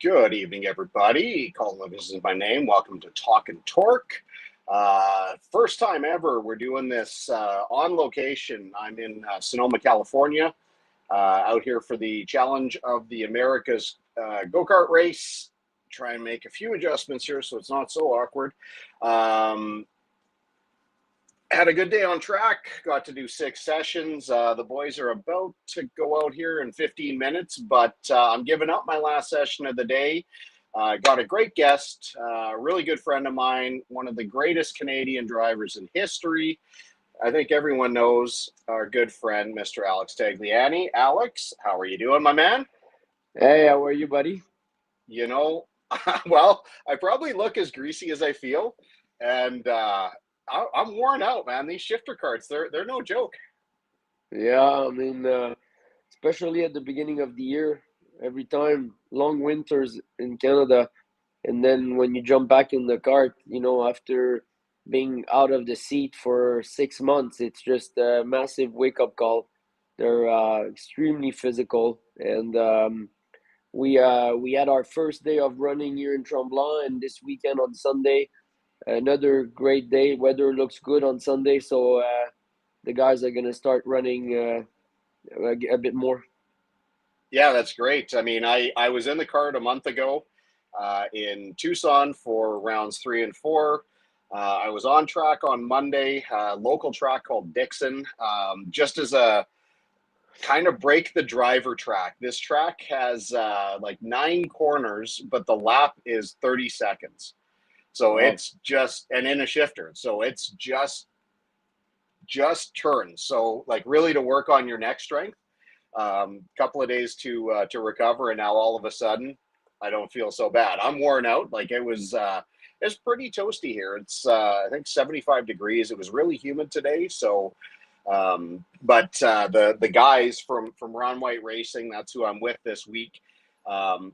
Good evening, everybody. Colin Levis is my name. Welcome to Talkin Torque. First time ever we're doing this on location. I'm in Sonoma, California, out here for the Challenge of the Americas go-kart race. Try and make a few adjustments here so it's not so awkward. Had a good day on track. Got to do 6 sessions. The boys are about to go out here in 15 minutes, but I'm giving up my last session of the day. Got a great guest, really good friend of mine, one of the greatest Canadian drivers in history. I think everyone knows our good friend, Mr. Alex Tagliani. Alex, how are you doing, my man? Hey, how are you, buddy? You know, well, I probably look as greasy as I feel, and I'm worn out, man. These shifter carts, they're no joke. Yeah, especially at the beginning of the year, every time long winters in Canada, and then when you jump back in the cart, after being out of the seat for 6 months, it's just a massive wake-up call. They're extremely physical, and we had our first day of running here in Tremblant, and this weekend on Sunday, another great day. Weather looks good on Sunday, so the guys are gonna start running a bit more. Yeah, that's great. I mean, I was in the cart a month ago in Tucson for rounds 3 and 4. I was on track on Monday, local track called Dixon, just as a kind of break the driver track. This track has like 9 corners, but the lap is 30 seconds. So Wow. it's just, and in a shifter. So it's just turns. So like really to work on your neck strength. Couple of days to recover, and now all of a sudden, I don't feel so bad. I'm worn out. Like it's pretty toasty here. It's I think 75 degrees. It was really humid today. So, but the guys from Ron White Racing, that's who I'm with this week.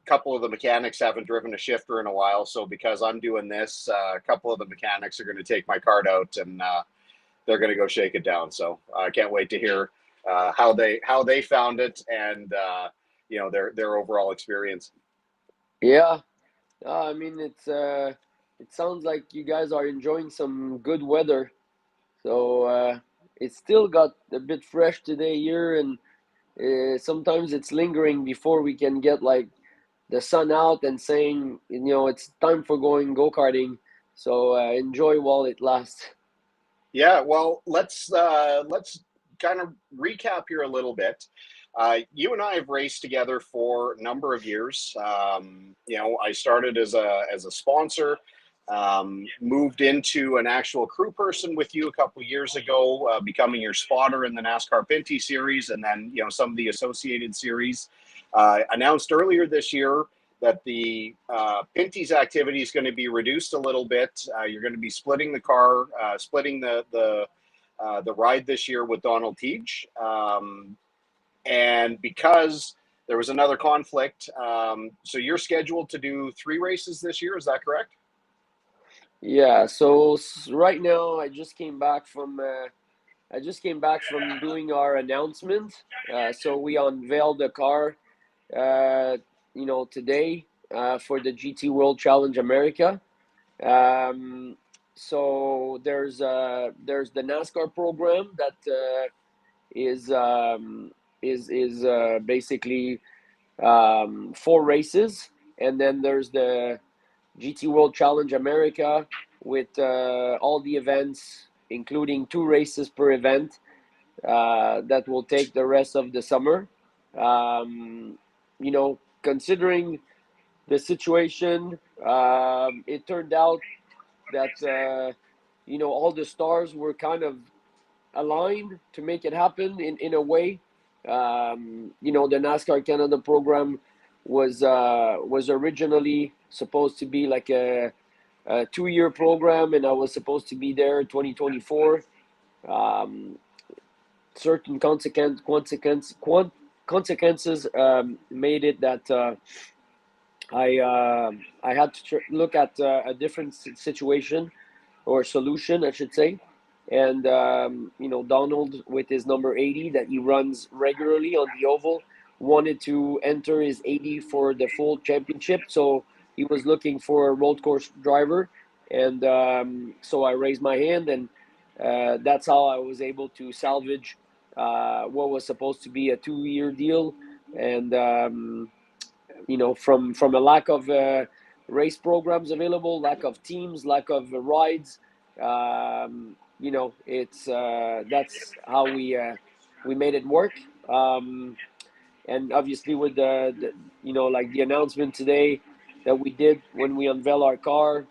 Couple of the mechanics haven't driven a shifter in a while, so because I'm doing this, a couple of the mechanics are going to take my cart out and they're going to go shake it down. So I can't wait to hear how they found it and their overall experience. Yeah, it sounds like you guys are enjoying some good weather. So it's still got a bit fresh today here, and sometimes it's lingering before we can get like the sun out and saying, it's time for going go karting. So enjoy while it lasts. Yeah, well, let's kind of recap here a little bit. You and I have raced together for a number of years. I started as a sponsor, moved into an actual crew person with you a couple of years ago, becoming your spotter in the NASCAR Pinty series, and then some of the associated series. Announced earlier this year that the Pinty's activity is going to be reduced a little bit. You're going to be splitting the car, splitting the ride this year with Donald Teach. And because there was another conflict, so you're scheduled to do 3 races this year. Is that correct? Yeah, so right now I just came back from doing our announcement. So we unveiled the car, uh, today for the GT World Challenge America. Um, so there's the NASCAR program that is um, is basically 4 races, and then there's the GT World Challenge America with all the events, including 2 races per event, that will take the rest of the summer. Considering the situation, it turned out that all the stars were kind of aligned to make it happen in a way. The NASCAR Canada program was originally supposed to be like a 2-year program, and I was supposed to be there 2024. Um, Certain consequences made it that I had to look at a different situation or solution, I should say. And Donald with his number 80 that he runs regularly on the oval wanted to enter his 80 for the full championship. So he was looking for a road course driver. And so I raised my hand, and that's how I was able to salvage what was supposed to be a 2-year deal. And, from a lack of race programs available, lack of teams, lack of rides, it's that's how we made it work. And obviously with like the announcement today that we did when we unveiled our car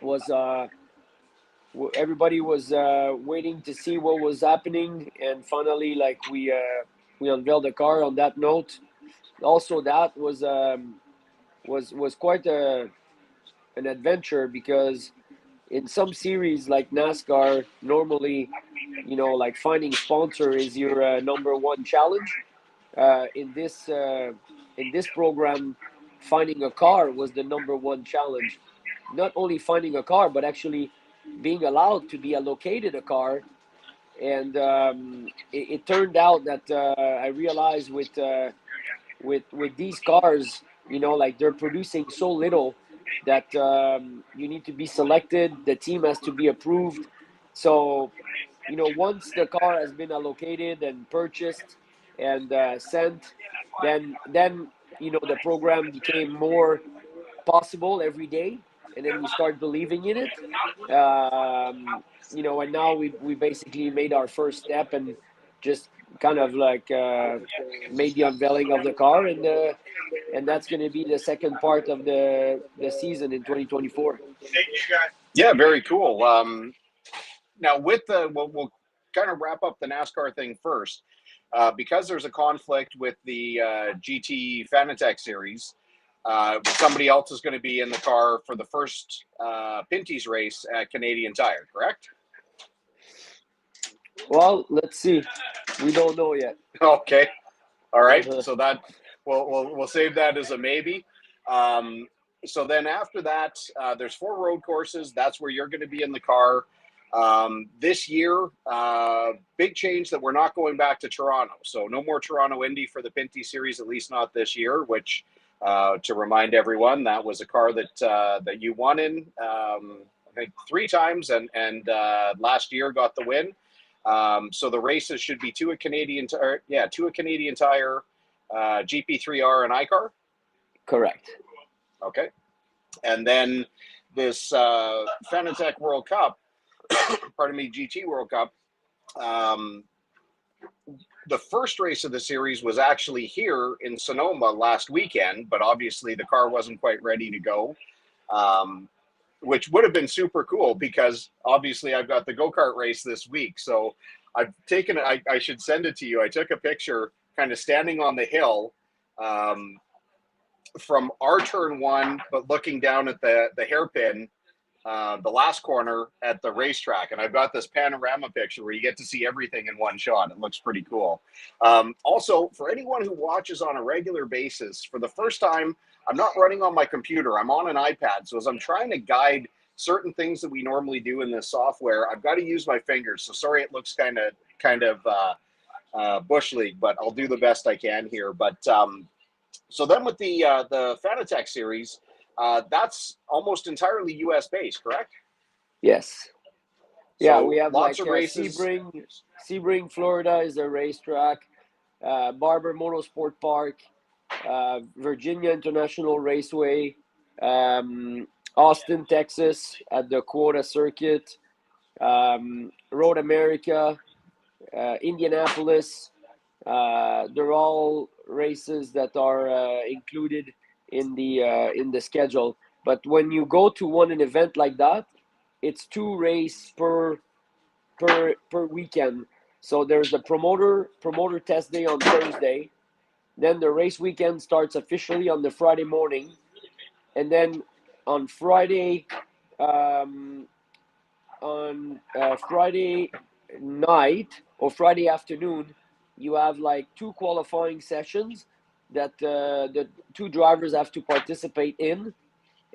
was everybody was waiting to see what was happening, and finally, like, we unveiled the car on that note. Also, that was quite an adventure, because in some series like NASCAR, normally, like, finding sponsor is your number one challenge. In this program, finding a car was the number one challenge. Not only finding a car, but actually being allowed to be allocated a car. And it turned out that I realized with these cars, like, they're producing so little that you need to be selected. The team has to be approved. So, once the car has been allocated and purchased and sent, then the program became more possible every day, and then we start believing in it. And now we basically made our first step, and just kind of like made the unveiling of the car, and that's going to be the second part of the season in 2024. Yeah, very cool. Now, we'll kind of wrap up the NASCAR thing first, because there's a conflict with the GT Fanatec series. Somebody else is going to be in the car for the first Pinty's race at Canadian Tire, correct? Well, let's see. We don't know yet. Okay. All right. So that we'll save that as a maybe. So then after that, there's 4 road courses. That's where you're going to be in the car. This year, big change that we're not going back to Toronto. So no more Toronto Indy for the Pinty series, at least not this year, which, to remind everyone, that was a car that you won in, I think 3 times, and last year got the win. So the races should be 2 at Canadian Tire, GP3R and iCar. Correct. Okay. And then this Fanatec World Cup, pardon me, GT World Cup, the first race of the series was actually here in Sonoma last weekend, but obviously the car wasn't quite ready to go, which would have been super cool, because obviously I've got the go-kart race this week. So I've taken it, I should send it to you. I took a picture kind of standing on the hill from our turn 1, but looking down at the hairpin, the last corner at the racetrack. And I've got this panorama picture where you get to see everything in one shot. It looks pretty cool. Also, for anyone who watches on a regular basis, for the first time, I'm not running on my computer. I'm on an iPad. So as I'm trying to guide certain things that we normally do in this software, I've got to use my fingers. So sorry, it looks kind of bush league, but I'll do the best I can here. But so then with the Fanatec series, that's almost entirely U.S. based, correct? Yes. Yeah, So we have lots like of races. Sebring, Florida is a racetrack. Barber Motorsport Park, Virginia International Raceway, Austin, Texas at the Quota Circuit, Road America, Indianapolis. They're all races that are included in the schedule. But when you go to an event like that, it's 2 races per weekend. So there's the promoter test day on Thursday. Then the race weekend starts officially on the Friday morning, and then on Friday, Friday night or Friday afternoon, you have like 2 qualifying sessions that the 2 drivers have to participate in,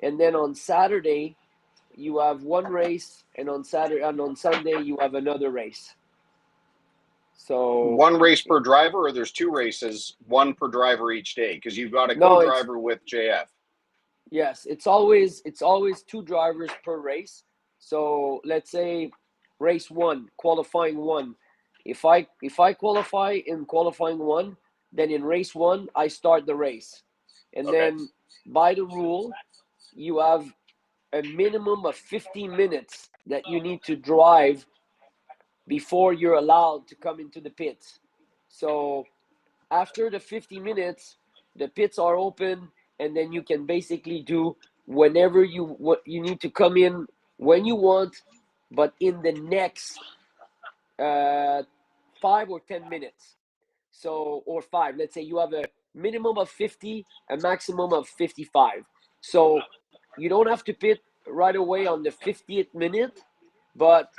and then on Saturday you have 1 race, and on Sunday you have another race. So One race per driver, or there's two races, one per driver each day, because you've got a no, it's co-driver with JF. yes, it's always two drivers per race. So let's say race one, qualifying one. If I qualify in qualifying one, then in race one I start the race, and Okay. then by the rule you have a minimum of 15 minutes that you need to drive before you're allowed to come into the pits. So after the 50 minutes, the pits are open, and then you can basically do whenever you need to come in when you want, but in the next uh, 5 or 10 minutes. So or five. Let's say you have a minimum of 50, a maximum of 55. So you don't have to pit right away on the 50th minute, but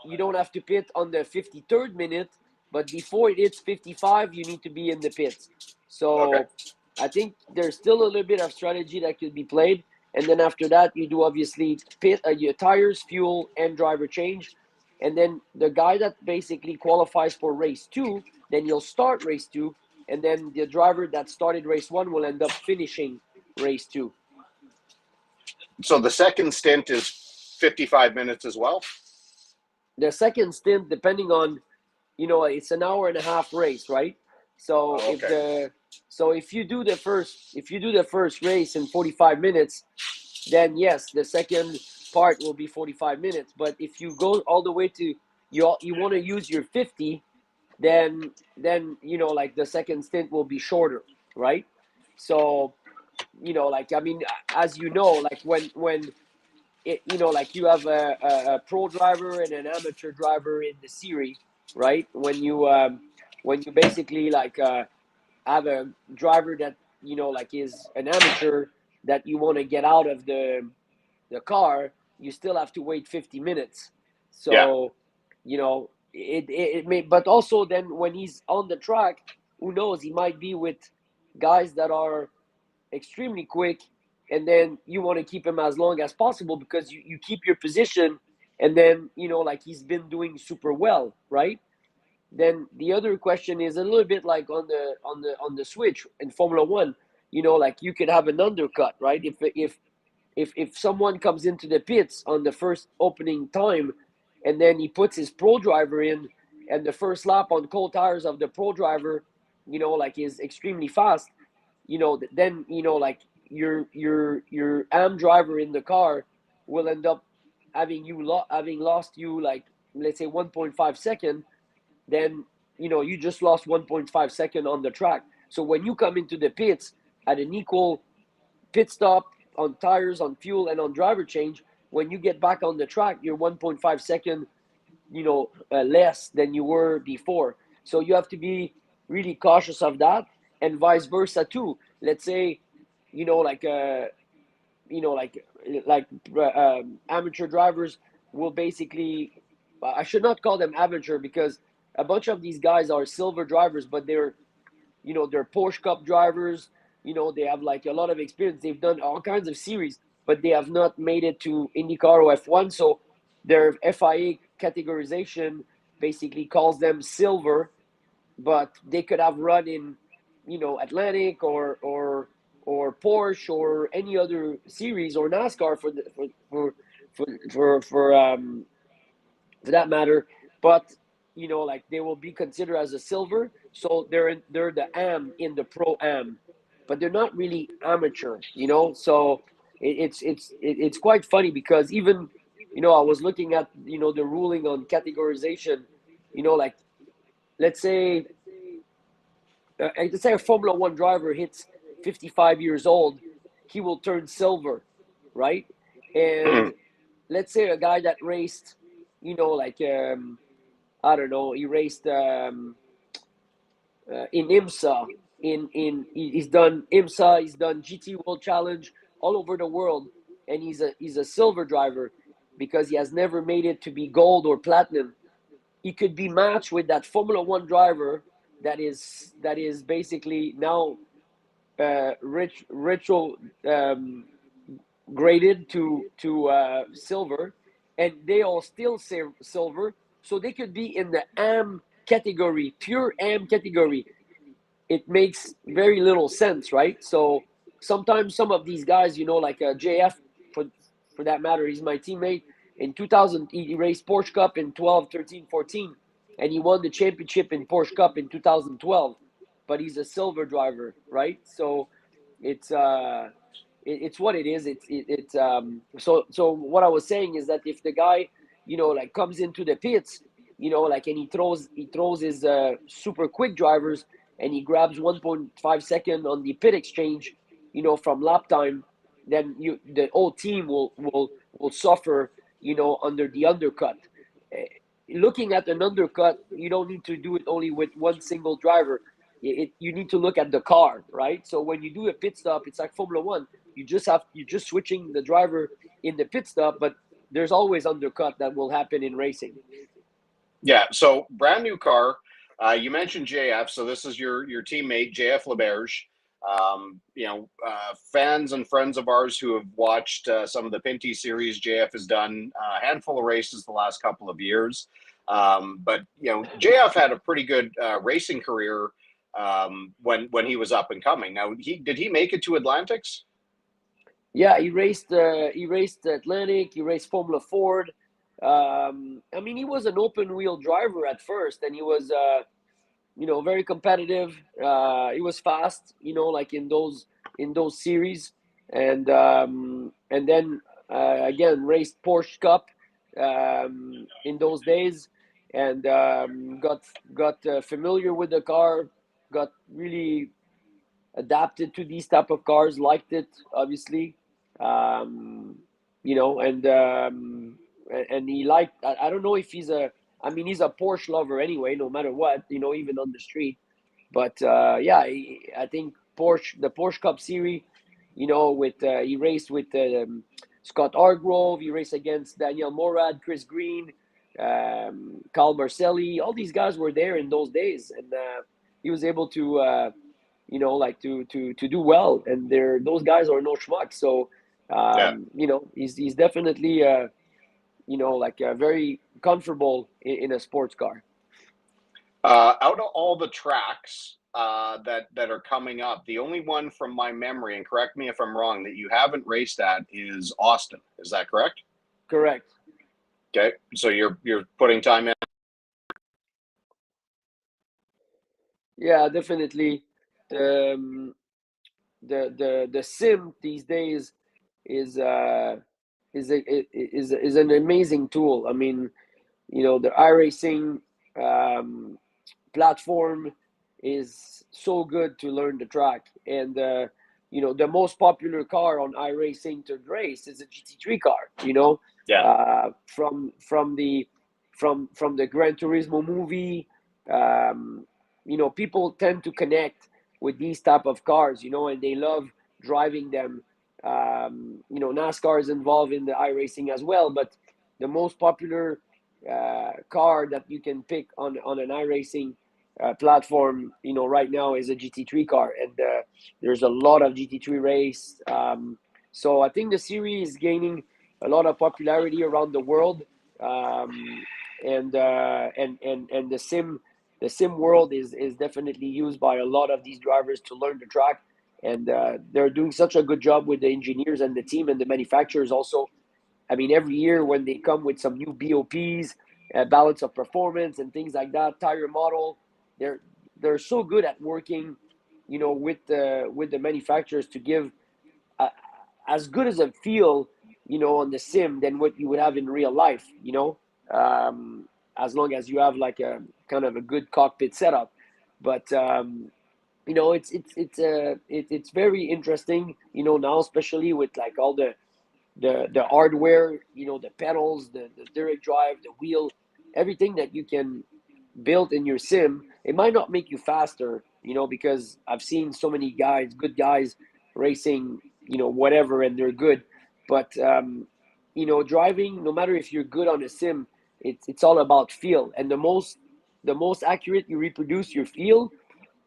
you don't have to pit on the 53rd minute, but before it hits 55, you need to be in the pits. Okay. So I think there's still a little bit of strategy that could be played. And then after that, you do obviously pit your tires, fuel, and driver change. And then the guy that basically qualifies for race two, then you'll start race two. And then the driver that started race one will end up finishing race two. So the second stint is 55 minutes as well. The second stint, depending on, it's an hour and a half race, right? So Oh, if okay. the so if you do the first race in 45 minutes, then yes, the second part will be 45 minutes. But if you go all the way to you want to use your 50, then like the second stint will be shorter, right? So like I mean, as you know, like when like you have a pro driver and an amateur driver in the series, right? When you basically like have a driver that like is an amateur that you want to get out of the car, you still have to wait 50 minutes. Yeah. So it may, but also then when he's on the track, who knows, he might be with guys that are extremely quick, and then you want to keep him as long as possible because you keep your position, and then like he's been doing super well, right? Then the other question is a little bit like on the switch in Formula One. Like you could have an undercut, right? If someone comes into the pits on the first opening time, and then he puts his pro driver in, and the first lap on cold tires of the pro driver, like is extremely fast, then like your am driver in the car will end up having lost you, like let's say 1.5 second. Then you just lost 1.5 second on the track. So when you come into the pits at an equal pit stop on tires, on fuel, and on driver change, when you get back on the track, you're 1.5 second less than you were before. So you have to be really cautious of that, and vice versa too. Let's say like amateur drivers will basically, I should not call them amateur because a bunch of these guys are silver drivers, but they're Porsche Cup drivers. They have like a lot of experience. They've done all kinds of series, but they have not made it to IndyCar or F1. So their FIA categorization basically calls them silver, but they could have run in, Atlantic or Porsche or any other series, or NASCAR for that matter. But like they will be considered as a silver, so they're the am in the pro am, but they're not really amateur. So it's quite funny because even I was looking at the ruling on categorization. Like let's say let's say a Formula One driver hits 55 years old, he will turn silver, right? And let's say a guy that raced, like I don't know, he raced in IMSA. He's done IMSA, he's done GT World Challenge all over the world, and he's a silver driver because he has never made it to be gold or platinum. He could be matched with that Formula One driver that is basically now retro graded to silver, and they all still say silver, so they could be in the AM category, pure AM category, it makes very little sense, right? So sometimes some of these guys, like JF, for that matter, he's my teammate. In 2000, he raced Porsche Cup in 12, 13, 14, and he won the championship in Porsche Cup in 2012. But he's a silver driver, right? So it's it's what it is. So what I was saying is that if the guy, like comes into the pits, like, and he throws his super quick drivers, and he grabs 1.5 second on the pit exchange, from lap time, then the whole team will suffer, under the undercut. Eh, Looking at an undercut, you don't need to do it only with one single driver. You need to look at the car, right? So when you do a pit stop, it's like Formula One. You're just switching the driver in the pit stop, but there's always undercut that will happen in racing. Yeah. So brand new car. You mentioned JF. So this is your teammate JF Laberge. Fans and friends of ours who have watched some of the Pinty series, JF has done a handful of races the last couple of years. But JF had a pretty good racing career when he was up and coming. Now, did he make it to Atlantics? Yeah, he raced. He raced Atlantic. He raced Formula Ford. I mean, he was an open wheel driver at first, and he was, very competitive. He was fast, like in those series, and then again raced Porsche Cup in those days, and got familiar with the car, got really adapted to these type of cars, liked it obviously, um, you know, and he liked. I don't know if he's a. I mean, he's a Porsche lover anyway, no matter what, even on the street. But yeah, I think the Porsche Cup Series, with he raced with Scott Hargrove, he raced against Daniel Morad, Chris Green, Carl Marcelli. All these guys were there in those days, and he was able to like to do well. And those guys are no schmucks. So Yeah. he's definitely like very comfortable in a sports car. Out of all the tracks that are coming up, the only one from my memory, and correct me if I'm wrong, that you haven't raced at is Austin. Is that correct? Correct. Okay, so you're putting time in. Yeah, definitely. Um, the sim these days is is an amazing tool. I mean, the iRacing um, platform is so good to learn the track. And the most popular car on iRacing to race is a GT3 car. Yeah. From the Gran Turismo movie. Um, People tend to connect with these type of cars, and they love driving them. NASCAR is involved in the iRacing as well, but the most popular car that you can pick on an iRacing platform, right now is a GT3 car, and there's a lot of GT3 race. So I think the series is gaining a lot of popularity around the world, and the sim world is definitely used by a lot of these drivers to learn the track, and they're doing such a good job with the engineers and the team and the manufacturers also. I mean, every year when they come with some new BOPs, balance of performance and things like that, tire model, they're they're so good at working, with the manufacturers to give a, as good as a feel, on the sim than what you would have in real life. As long as you have like a kind of a good cockpit setup, but it's very interesting, now, especially with like all the hardware, the pedals, the direct drive, the wheel, everything that you can build in your sim. It might not make you faster, because I've seen so many guys, good guys, racing, whatever, and they're good. But driving, no matter if you're good on a sim, it's all about feel. And the most accurate you reproduce your feel,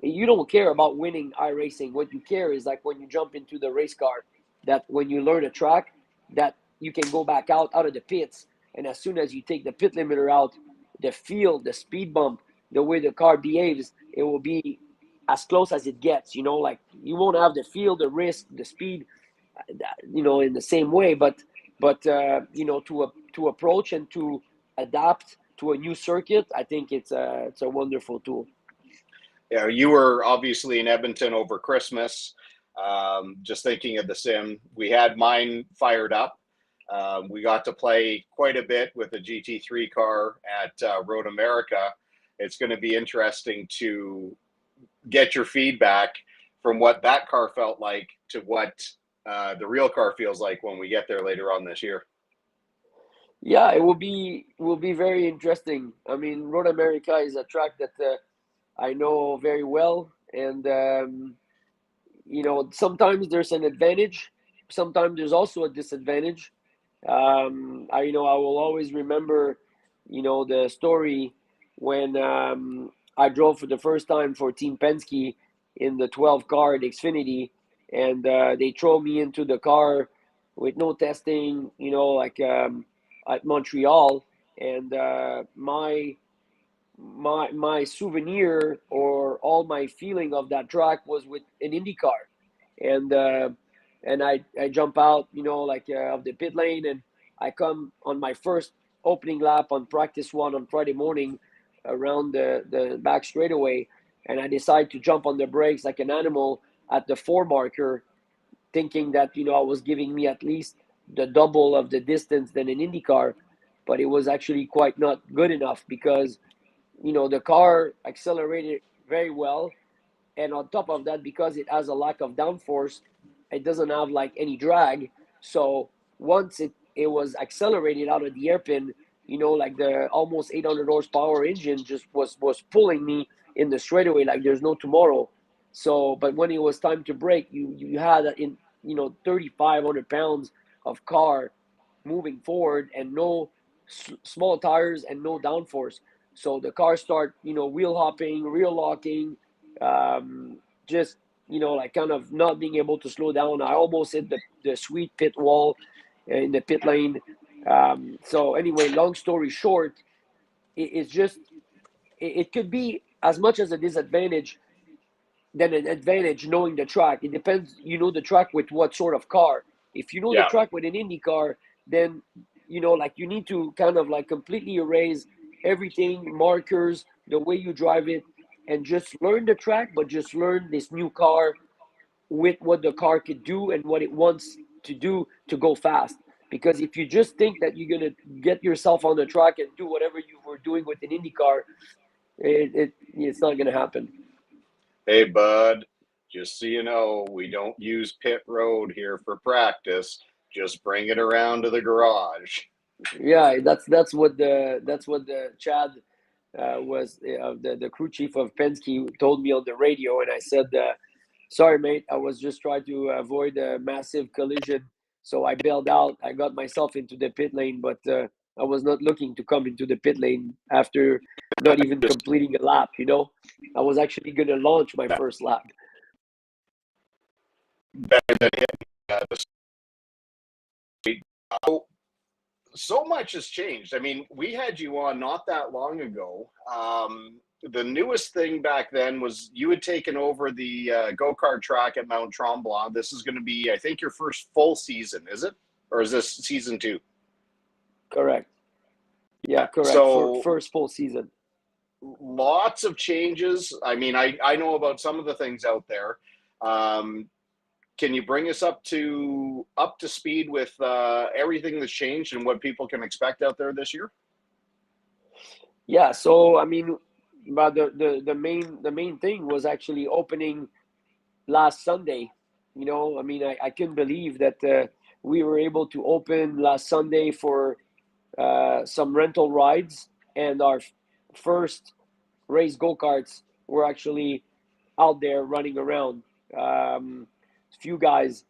you don't care about winning iRacing. What you care is like when you jump into the race car, that when you learn a track, that you can go back out of the pits, and as soon as you take the pit limiter out, the feel, the speed bump, the way the car behaves, it will be as close as it gets. Like you won't have the feel, the risk, the speed, in the same way. But to approach and to adapt to a new circuit, I think it's a wonderful tool. Yeah, you were obviously in Edmonton over Christmas. Just thinking of the sim, we had mine fired up. We got to play quite a bit with the GT3 car at Road America. It's going to be interesting to get your feedback from what that car felt like to what the real car feels like when we get there later on this year. Yeah, it will be very interesting. I mean, Road America is a track that I know very well, and sometimes there's an advantage, sometimes there's also a disadvantage. I will always remember, the story when I drove for the first time for Team Penske in the 12 car at Xfinity, and they throw me into the car with no testing, like at Montreal, and my souvenir or all my feeling of that track was with an Indy car, and I jump out, like of the pit lane, and I come on my first opening lap on practice one on Friday morning around the back straightaway, and I decide to jump on the brakes like an animal at the 4 marker, thinking that I was giving me at least the double of the distance than an Indy car, but it was actually quite not good enough because the car accelerated very well, and on top of that, because it has a lack of downforce, it doesn't have like any drag. So once it was accelerated out of the airpin, like the almost 800 horsepower engine just was pulling me in the straightaway like there's no tomorrow. So, but when it was time to brake, you had in 3,500 pounds of car moving forward and no small tires and no downforce. So the car start wheel hopping, real locking, just like kind of not being able to slow down. I almost hit the sweet pit wall in the pit lane. So anyway, long story short, it's just it could be as much as a disadvantage than an advantage knowing the track. It depends, the track with what sort of car. If you know the Yeah. track with an Indy car, then like you need to kind of like completely erase everything, markers, the way you drive it, and just learn the track, but just learn this new car with what the car could do and what it wants to do to go fast. Because if you just think that you're gonna get yourself on the track and do whatever you were doing with an Indy car, it's not gonna happen. Hey, bud, just so you know, we don't use pit road here for practice. Just bring it around to the garage. Yeah, that's what the Chad was the crew chief of Penske told me on the radio, and I said, "Sorry, mate, I was just trying to avoid a massive collision, so I bailed out. I got myself into the pit lane, but I was not looking to come into the pit lane after not even Just completing a lap. I was actually going to launch my first lap." better than hitting the street. Oh, so much has changed. I mean, we had you on not that long ago. The newest thing back then was you had taken over the go-kart track at Mount Tremblant. This is going to be, I think, your first full season, is it? Or is this season two? Correct. Yeah, Yeah. correct. For So first full season. lots of changes. I mean, I know about some of the things out there. Um, can you bring us up to speed with everything that's changed and what people can expect out there this year? Yeah, so I mean, but the main thing was actually opening last Sunday. I mean, I couldn't believe that we were able to open last Sunday for some rental rides, and our first race go karts were actually out there running around. Few guys.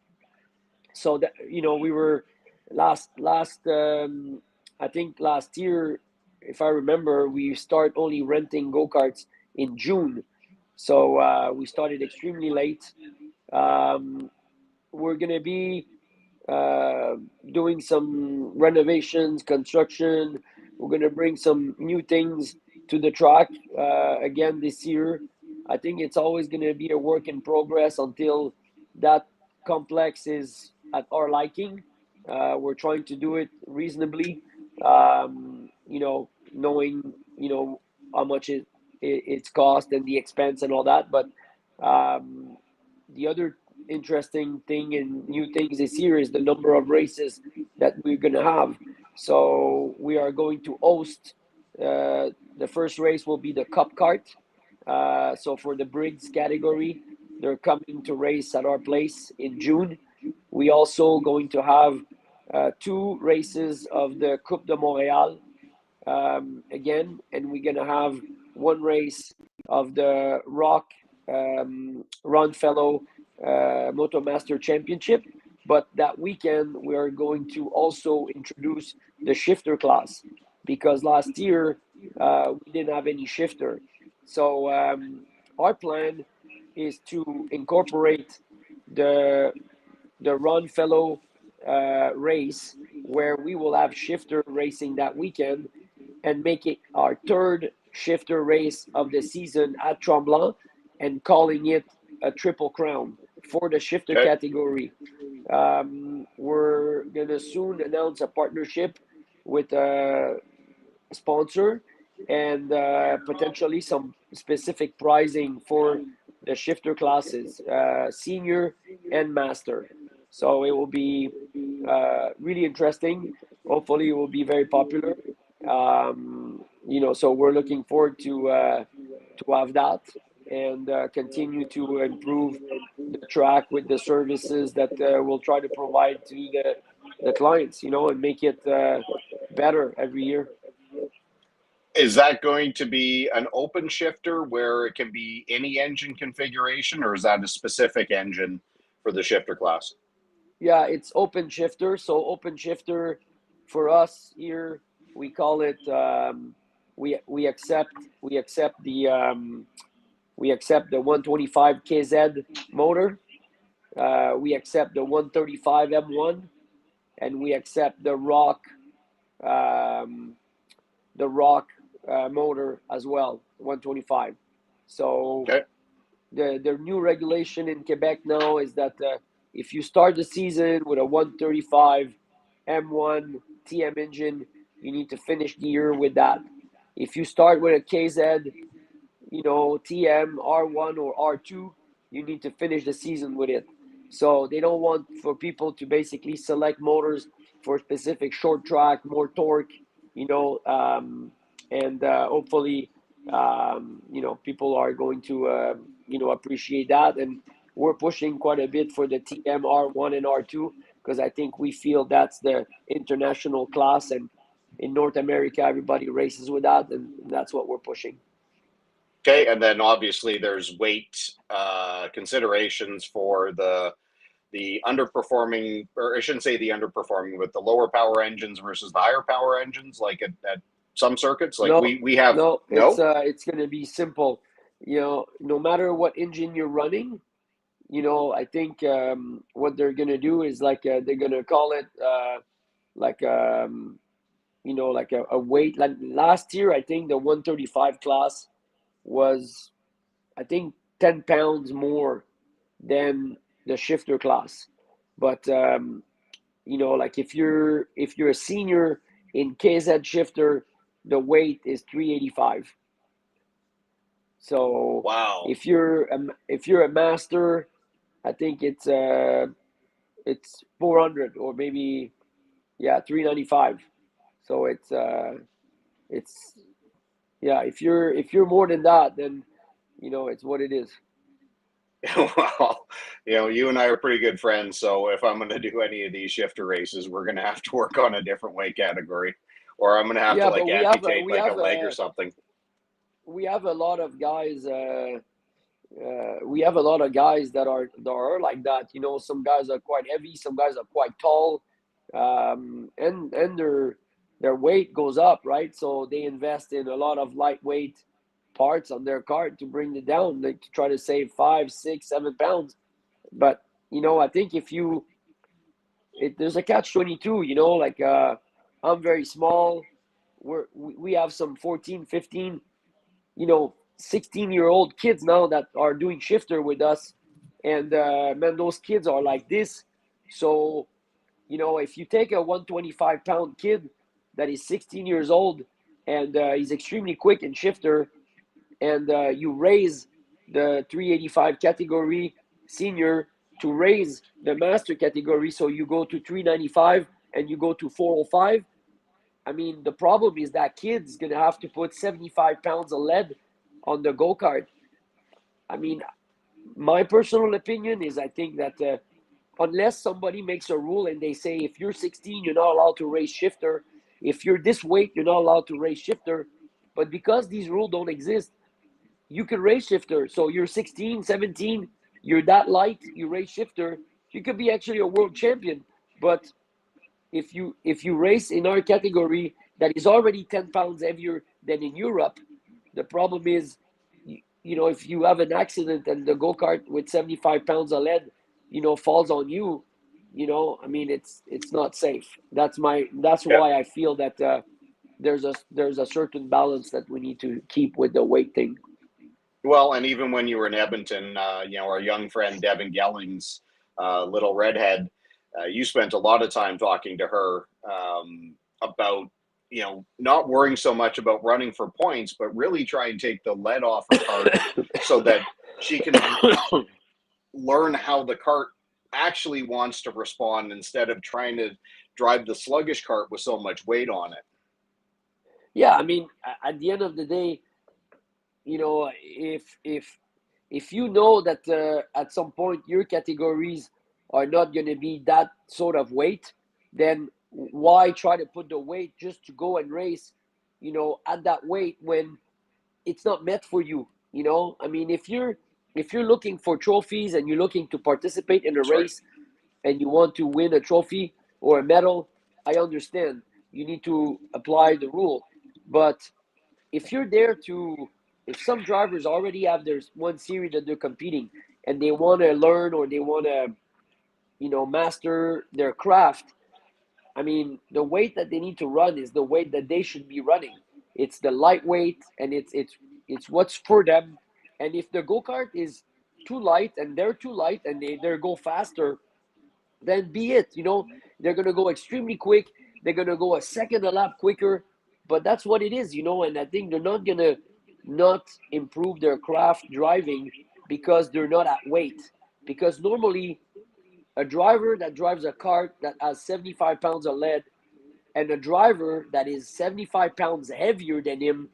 So that we were last I think last year, if I remember, we start only renting go karts in June. So we started extremely late. Um, we're gonna be uh, doing some renovations, construction. We're gonna bring some new things to the track again this year. I think it's always going to be a work in progress until that complex is at our liking. We're trying to do it reasonably, knowing how much it's cost and the expense and all that. But um, the other interesting thing and new things this year is the number of races that we're going to have. So we are going to host. The first race will be the Cup Kart. So for the Briggs category, they're coming to race at our place in June. We also going to have two races of the Coupe de Montréal again, and we're gonna have one race of the Rock Ron Fellow Motomaster Championship. But that weekend, we are going to also introduce the shifter class because last year we didn't have any shifter. So our plan is to incorporate the Ron Fellow race where we will have shifter racing that weekend and make it our third shifter race of the season at Tremblant and calling it a triple crown for the shifter Okay. category. We're going to soon announce a partnership with a sponsor and potentially some specific pricing for the shifter classes, senior and master. So it will be really interesting. Hopefully, it will be very popular. So we're looking forward to have that and continue to improve the track with the services that we'll try to provide to the clients, and make it better every year. Is that going to be an open shifter where it can be any engine configuration, or is that a specific engine for the shifter class? Yeah, it's open shifter. So open shifter for us here, we call it we accept the 125 KZ motor. We accept the 135 M1, and we accept um, the Rock motor as well, 125. So Okay. the new regulation in Quebec now is that if you start the season with a 135 M1 TM engine, you need to finish the year with that. If you start with a KZ, TM R1 or R2, you need to finish the season with it. So they don't want for people to basically select motors for specific short track, more torque, and hopefully, people are going to, appreciate that. And we're pushing quite a bit for the TM R1 and R2 because I think we feel that's the international class, and in North America, everybody races with that, and that's what we're pushing. Okay, and then obviously there's weight considerations for the underperforming, or I shouldn't say the underperforming, but the lower power engines versus the higher power engines, like at some circuits. Like No, we have no, no. it's gonna be simple. No matter what engine you're running, I think what they're gonna do is like they're gonna call it like like a weight. Like last year, I think the 135 class was, I think, 10 pounds more than the shifter class. But like if you're a senior in KZ shifter, the weight is 385. So Wow. if you're a master, I think it's 400 or maybe, yeah, 395. So it's yeah, if you're more than that, then it's what it is. Well, you and I are pretty good friends, so if I'm going to do any of these shifter races, we're going to have to work on a different weight category, or I'm going to have to Yeah, like but we have amputate like a leg or something. we have a lot of guys. We have a lot of guys that are like that. Some guys are quite heavy, some guys are quite tall, and their weight goes up, right? So they invest in a lot of lightweight parts on their cart to bring it down, like to try to save 5, 6, 7 pounds. But I think there's a catch 22. Like I'm very small. We have some 14, 15. 16-year-old kids now that are doing shifter with us, and man, those kids are like this. So if you take a 125-pound kid that is 16 years old, and he's extremely quick in shifter, and you raise the 385 category senior to raise the master category, so you go to 395 and you go to 405. I mean, the problem is that kid's gonna have to put 75 pounds of lead on the go-kart. I mean, my personal opinion is, I think that unless somebody makes a rule and they say, if you're 16, you're not allowed to race shifter. If you're this weight, you're not allowed to race shifter. But because these rules don't exist, you can race shifter. So you're 16, 17, you're that light, you race shifter, you could be actually a world champion. But if you race in our category that is already 10 pounds heavier than in Europe, the problem is, if you have an accident and the go-kart with 75 pounds of lead, falls on you, I mean, it's not safe. That's Yeah. why I feel that there's a certain balance that we need to keep with the weight thing. Well, and even when you were in Edmonton, our young friend Devin Gellings, little redhead, you spent a lot of time talking to her about, not worrying so much about running for points, but really try and take the lead off her cart so that she can learn how the cart actually wants to respond instead of trying to drive the sluggish cart with so much weight on it. Yeah, I mean, at the end of the day, if you know that at some point your categories are not going to be that sort of weight, then why try to put the weight just to go and race, at that weight when it's not meant for you? I mean, if you're looking for trophies and you're looking to participate in a That's right. race and you want to win a trophy or a medal, I understand you need to apply the rule. But if you're there to, if some drivers already have their one series that they're competing and they want to learn or they want to, master their craft, I mean, the weight that they need to run is the weight that they should be running. It's the lightweight, and it's what's for them. And if the go kart is too light and they're too light and they go faster, then be it. They're gonna go extremely quick. They're gonna go a second a lap quicker, but that's what it is. And I think they're not gonna not improve their craft driving because they're not at weight. Because normally, a driver that drives a cart that has 75 pounds of lead and a driver that is 75 pounds heavier than him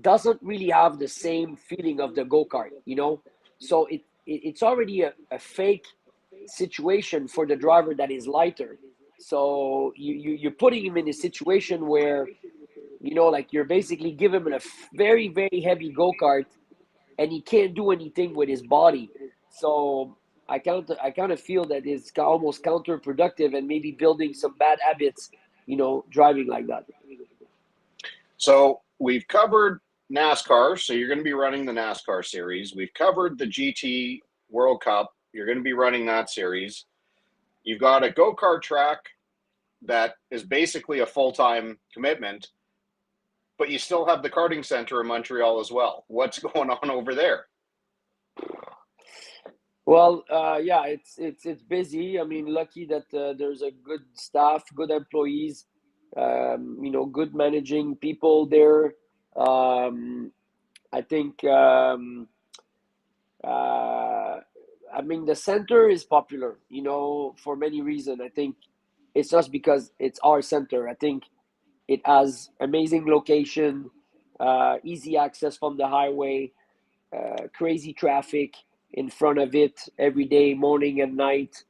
doesn't really have the same feeling of the go-kart. So it's already a fake situation for the driver that is lighter. So you're putting him in a situation where, like, you're basically giving him a very, very heavy go-kart and he can't do anything with his body. So I kind of feel that it's almost counterproductive and maybe building some bad habits, driving like that. So we've covered NASCAR. So you're going to be running the NASCAR series. We've covered the GT World Cup. You're going to be running that series. You've got a go kart track that is basically a full time commitment, but you still have the karting center in Montreal as well. What's going on over there? Well, yeah, it's busy. I mean, lucky that there's a good staff, good employees, good managing people there. I think, uh, I mean, the center is popular, for many reasons. I think it's just because it's our center. I think it has amazing location, easy access from the highway, crazy traffic in front of it every day, morning and night.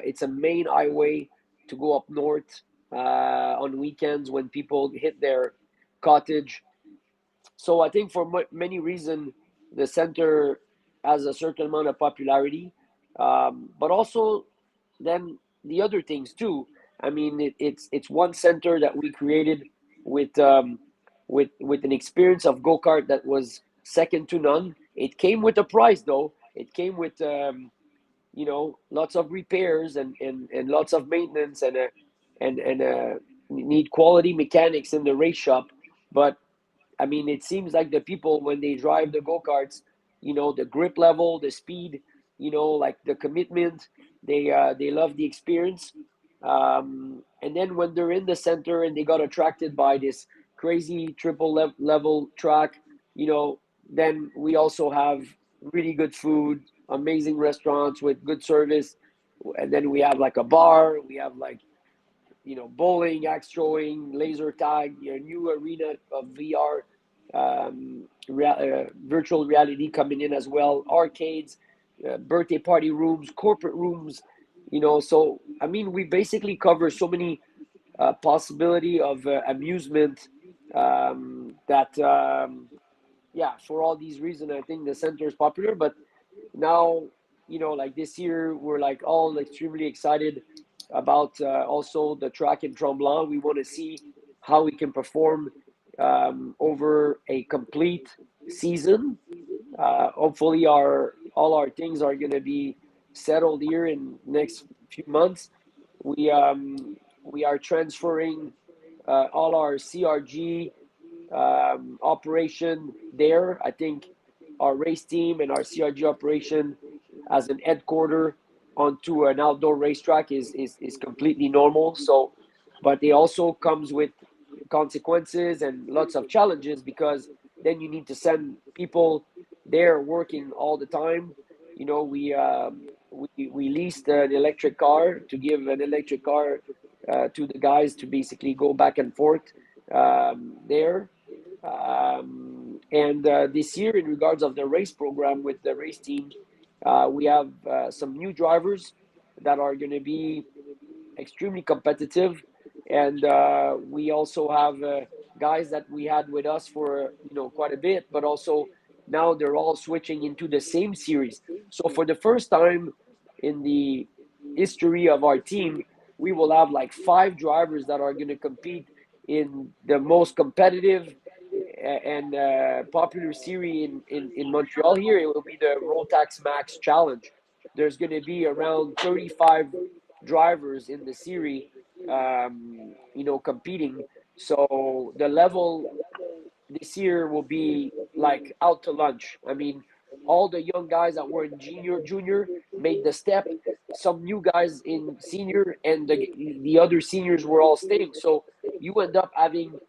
It's a main highway to go up north on weekends when people hit their cottage. So I think for many reasons, the center has a certain amount of popularity, but also then the other things too. I mean, it's one center that we created with with an experience of go kart that was second to none. It came with a price though. It came with lots of repairs and lots of maintenance and need quality mechanics in the race shop. But I mean, it seems like the people when they drive the go-karts, the grip level, the speed, like the commitment, they love the experience. And then when they're in the center and they got attracted by this crazy triple level track, then we also have really good food, amazing restaurants with good service. And then we have like a bar, we have like bowling, axe throwing, laser tag, new arena of VR, virtual reality coming in as well, arcades, birthday party rooms, corporate rooms. So I mean, we basically cover so many possibility of amusement that yeah, for all these reasons, I think the center is popular. But now, like this year, we're like all extremely excited about also the track in Tremblant. We want to see how we can perform over a complete season. Hopefully, all our things are going to be settled here in next few months. We are transferring all our CRG operation there. I think our race team and our CRG operation as an headquarter onto an outdoor racetrack is completely normal. So, but it also comes with consequences and lots of challenges because then you need to send people there working all the time. We leased an electric car to give an electric car to the guys to basically go back and forth there. And this year, in regards of the race program with the race team, we have some new drivers that are going to be extremely competitive, and we also have guys that we had with us for quite a bit, but also now they're all switching into the same series. So for the first time in the history of our team, we will have like 5 drivers that are going to compete in the most competitive and popular series in Montreal here. It will be the Rotax Max Challenge. There's going to be around 35 drivers in the series, competing. So the level this year will be like out to lunch. I mean, all the young guys that were in junior made the step. Some new guys in senior, and the other seniors were all staying. So you end up having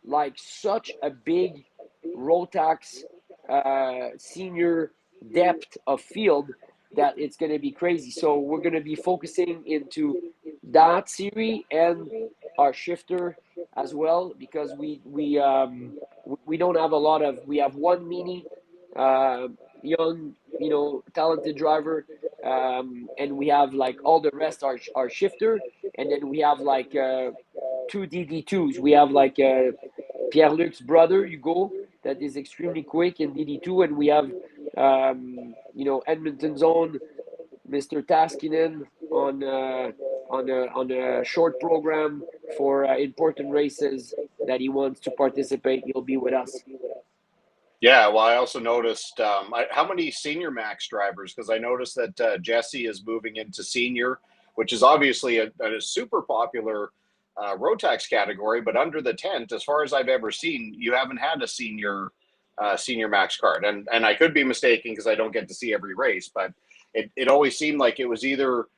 like such a big Rotax senior depth of field that it's going to be crazy. So we're going to be focusing into that series and our shifter as well, because we don't have a lot of. We have one mini young talented driver, and we have like all the rest are shifter, and then we have like 2 DD2s. We have like Pierre-Luc's brother, Hugo, that is extremely quick in DD2. And we have, Edmonton's own Mr. Taskinen on a short program for important races that he wants to participate. He'll be with us. Yeah, well, I also noticed how many senior max drivers, because I noticed that Jesse is moving into senior, which is obviously a super popular Rotax category, but under the tent, as far as I've ever seen, you haven't had a senior max card, and I could be mistaken because I don't get to see every race, but it always seemed like it was either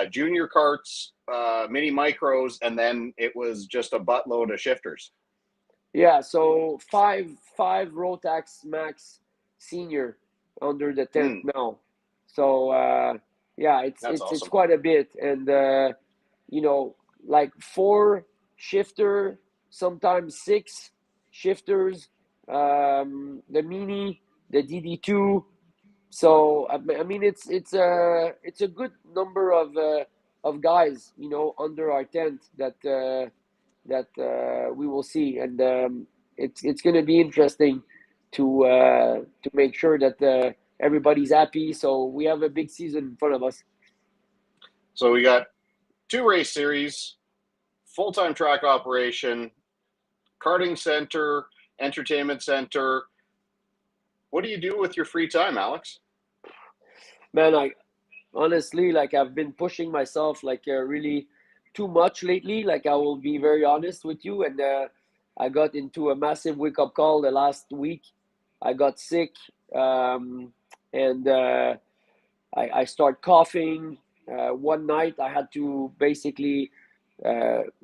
junior carts, mini micros, and then it was just a buttload of shifters. Yeah, so five Rotax Max Senior under the tent now. So yeah, it's awesome. It's quite a bit, and like 4 shifter, sometimes 6 shifters, the mini, the DD2. So I mean, it's a good number of guys, under our tent that we will see, and it's going to be interesting to make sure that everybody's happy. So we have a big season in front of us. So we got 2 race series, full-time track operation, karting center, entertainment center. What do you do with your free time, Alex? Man, I honestly, like, I've been pushing myself like really too much lately. Like, I will be very honest with you, and I got into a massive wake-up call the last week. I got sick, and I start coughing. One night I had to basically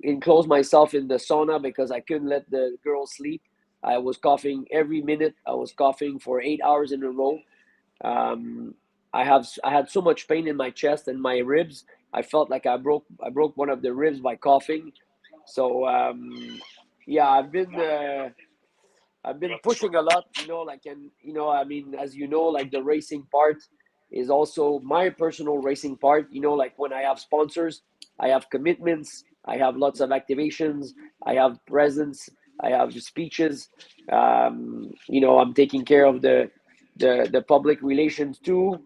enclose myself in the sauna because I couldn't let the girls sleep. I was coughing every minute. I was coughing for 8 hours in a row. Um, I had so much pain in my chest and my ribs. I felt like I broke one of the ribs by coughing. So yeah, I've been pushing a lot, like, and I mean, as you know, like the racing part is also my personal racing part. Like when I have sponsors, I have commitments, I have lots of activations, I have presence, I have speeches. I'm taking care of the public relations too.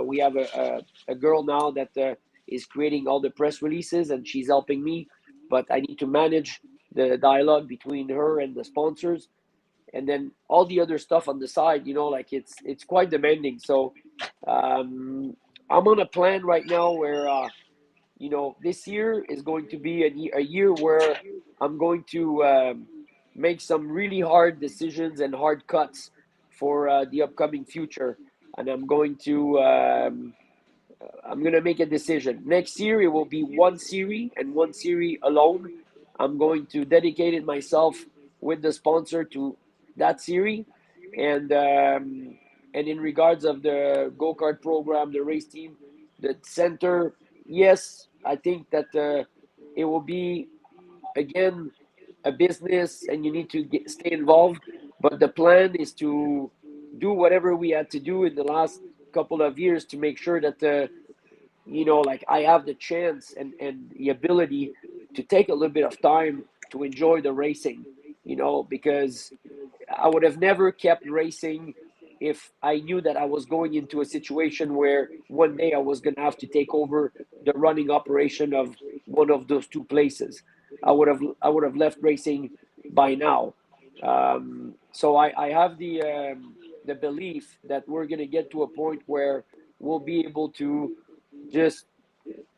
We have a girl now that is creating all the press releases, and she's helping me, but I need to manage the dialogue between her and the sponsors, and then all the other stuff on the side. Like it's quite demanding. So um, I'm on a plan right now where this year is going to be a year where I'm going to make some really hard decisions and hard cuts for the upcoming future, and I'm gonna make a decision. Next year it will be one series and one series alone. I'm going to dedicate it myself with the sponsor to that series, and in regards of the go kart program, the race team, the center. Yes, I think that it will be again a business, and you need to stay involved. But the plan is to do whatever we had to do in the last couple of years to make sure that like I have the chance and the ability to take a little bit of time to enjoy the racing, because I would have never kept racing if I knew that I was going into a situation where one day I was going to have to take over the running operation of one of those two places. I would have left racing by now. So I have the belief that we're going to get to a point where we'll be able to just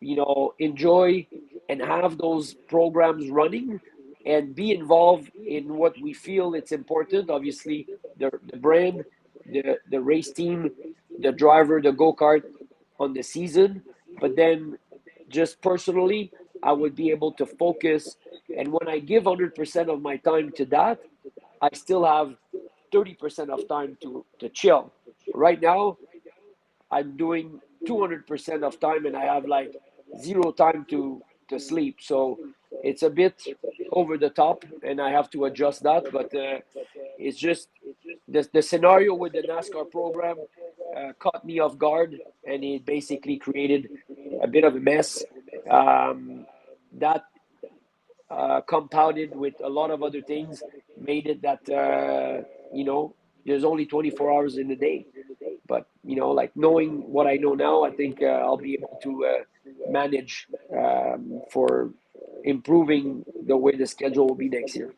enjoy and have those programs running and be involved in what we feel it's important. Obviously, the brand, the race team, the driver, the go-kart on the season. But then just personally, I would be able to focus. And when I give 100% of my time to that, I still have 30% of time to chill. Right now, I'm doing 200% of time, and I have like zero time to sleep. So it's a bit over the top, and I have to adjust that. But it's just the scenario with the NASCAR program caught me off guard, and it basically created a bit of a mess. That compounded with a lot of other things made it that there's only 24 hours in a day. But like knowing what I know now, I think I'll be able to manage for improving the way the schedule will be next year.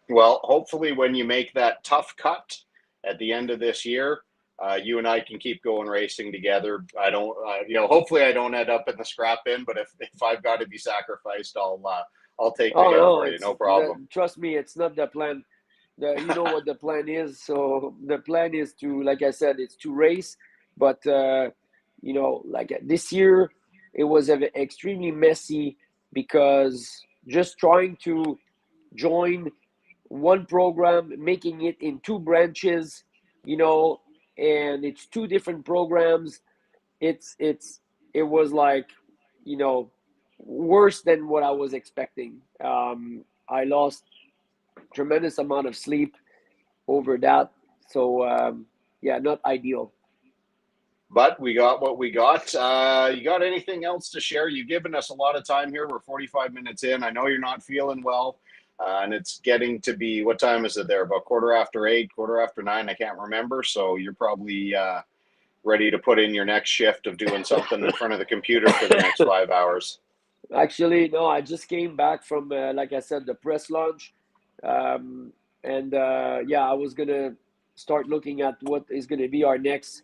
Well, hopefully, when you make that tough cut at the end of this year, you and I can keep going racing together. I don't, hopefully, I don't end up in the scrap bin. But if I've got to be sacrificed, I'll take the Oh hit no, for you. No problem. trust me, it's not the plan. You know what the plan is. So the plan is to, like I said, it's to race. But like this year, it was extremely messy because just trying to join one program, making it in two branches, you know, and it's two different programs. It was like, you know, worse than what I was expecting. I lost tremendous amount of sleep over that. So yeah, not ideal. But we got what we got. You got anything else to share? You've given us a lot of time here. We're 45 minutes in. I know you're not feeling well, and it's getting to be, what time is it there? About quarter after 8, quarter after 9. I can't remember. So you're probably ready to put in your next shift of doing something in front of the computer for the next 5 hours. Actually, no, I just came back from, like I said, the press launch. Um, and yeah, I was going to start looking at what is going to be our next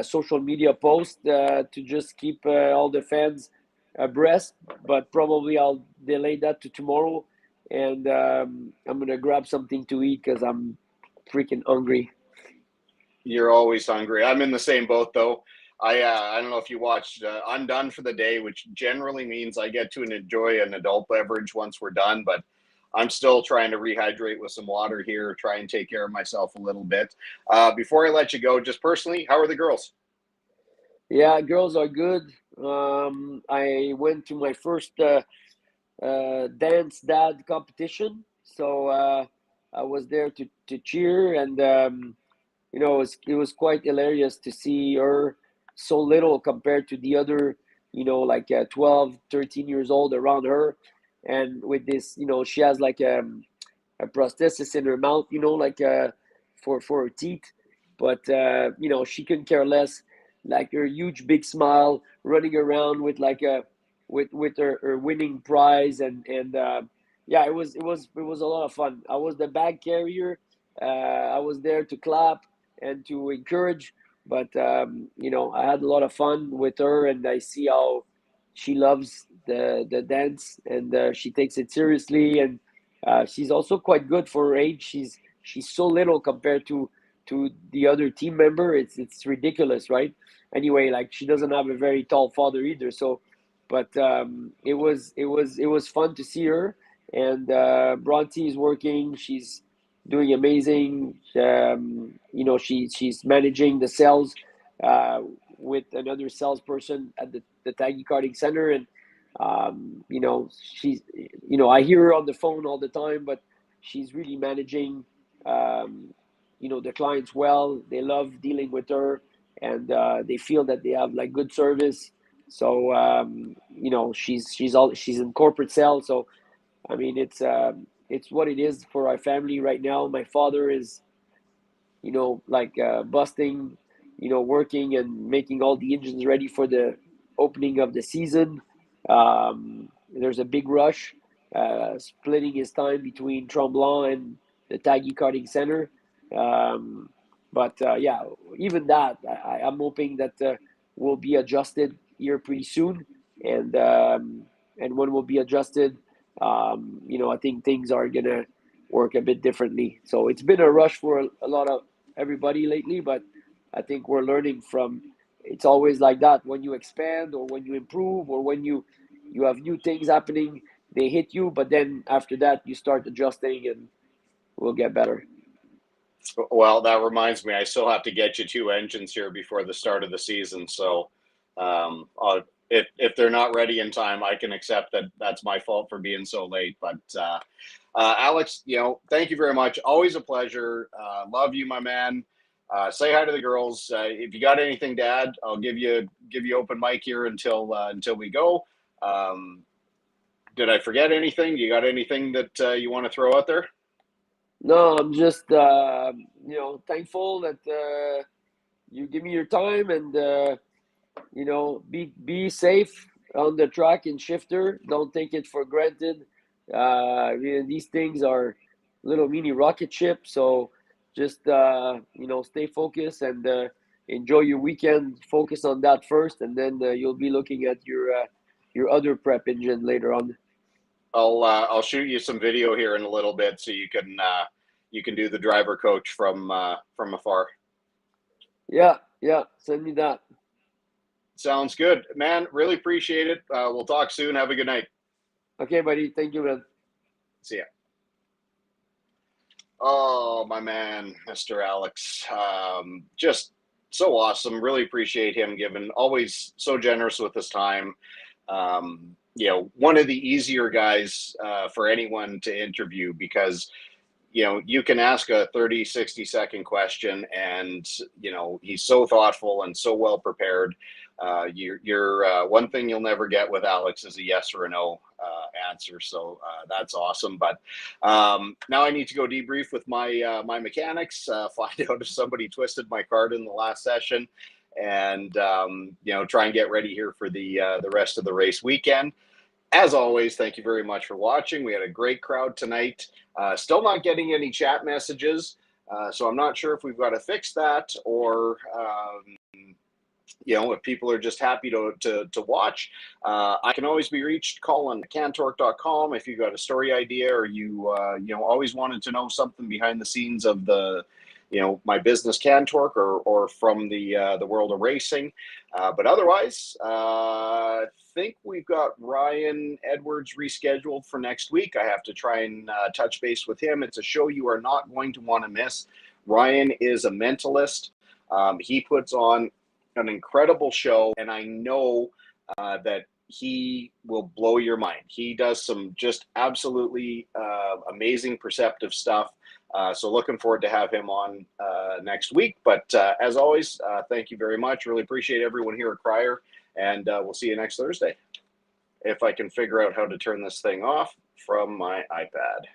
social media post to just keep all the fans abreast. But probably I'll delay that to tomorrow and I'm gonna grab something to eat because I'm freaking hungry. You're always hungry. I'm in the same boat though. I don't know if you watched. I'm done for the day, which generally means I get to enjoy an adult beverage once we're done. But I'm still trying to rehydrate with some water here, try and take care of myself a little bit. Before I let you go, just personally, how are the girls? Yeah, girls are good. I went to my first dance dad competition, so I was there to cheer, and it was quite hilarious to see her so little compared to the other, like 12, 13 years old around her, and with this, she has like a prosthesis in her mouth, like for her teeth. But she couldn't care less. Like her huge big smile, running around with like a with her winning prize, and yeah, it was a lot of fun. I was the bag carrier. I was there to clap and to encourage, but I had a lot of fun with her, and I see how she loves the dance, and she takes it seriously, and she's also quite good for her age. She's so little compared to the other team member. It's ridiculous, right? Anyway, like she doesn't have a very tall father either. So, but it was fun to see her. And Bronte is working. She's doing amazing. She's managing the sales uh, with another salesperson at the Taggy Karting Center, and she's I hear her on the phone all the time, but she's really managing um, the clients well. They love dealing with her, and they feel that they have like good service. So she's in corporate sales. So I mean, it's what it is for our family right now. My father is like busting, working and making all the engines ready for the opening of the season. There's a big rush, splitting his time between Tremblant and the Taggy Karting Center. Um, but yeah, even that, I'm hoping that will be adjusted here pretty soon. And when will be adjusted, I think things are gonna work a bit differently. So it's been a rush for a lot of everybody lately, but I think we're learning from. It's always like that when you expand or when you improve or when you have new things happening. They hit you, but then after that you start adjusting and we'll get better. Well, that reminds me, I still have to get you two engines here before the start of the season. So, if they're not ready in time, I can accept that that's my fault for being so late. But Alex, thank you very much. Always a pleasure. Love you, my man. Say hi to the girls. If you got anything to add, I'll give you open mic here until we go. Um, did I forget anything? You got anything that you want to throw out there? No, I'm just thankful that you give me your time, and be safe on the track and shifter. Don't take it for granted. These things are little mini rocket ships, so just stay focused and enjoy your weekend. Focus on that first, and then you'll be looking at your other prep engine later on. I'll shoot you some video here in a little bit so you can do the driver coach from afar. Yeah, yeah. Send me that. Sounds good, man. Really appreciate it. We'll talk soon. Have a good night. Okay, buddy. Thank you, man. See ya. Oh, my man, Mr. Alex. Just so awesome. Really appreciate him giving, always so generous with his time. One of the easier guys for anyone to interview because you can ask a 30, 60-second question and he's so thoughtful and so well prepared. You're one thing you'll never get with Alex is a yes or a no answer, so that's awesome. But now I need to go debrief with my mechanics, find out if somebody twisted my cart in the last session, and try and get ready here for the rest of the race weekend. As always, thank you very much for watching. We had a great crowd tonight. Still not getting any chat messages, so I'm not sure if we've got to fix that or if people are just happy to watch, I can always be reached. Call on cantork.com if you got a story idea, or you always wanted to know something behind the scenes of the my business Cantork, or from the world of racing. But otherwise, I think we've got Ryan Edwards rescheduled for next week. I have to try and touch base with him. It's a show you are not going to want to miss. Ryan is a mentalist. He puts on an incredible show, and I know that he will blow your mind. He does some just absolutely amazing perceptive stuff. So looking forward to have him on next week. But as always, thank you very much. Really appreciate everyone here at Crier, and we'll see you next Thursday. If I can figure out how to turn this thing off from my iPad.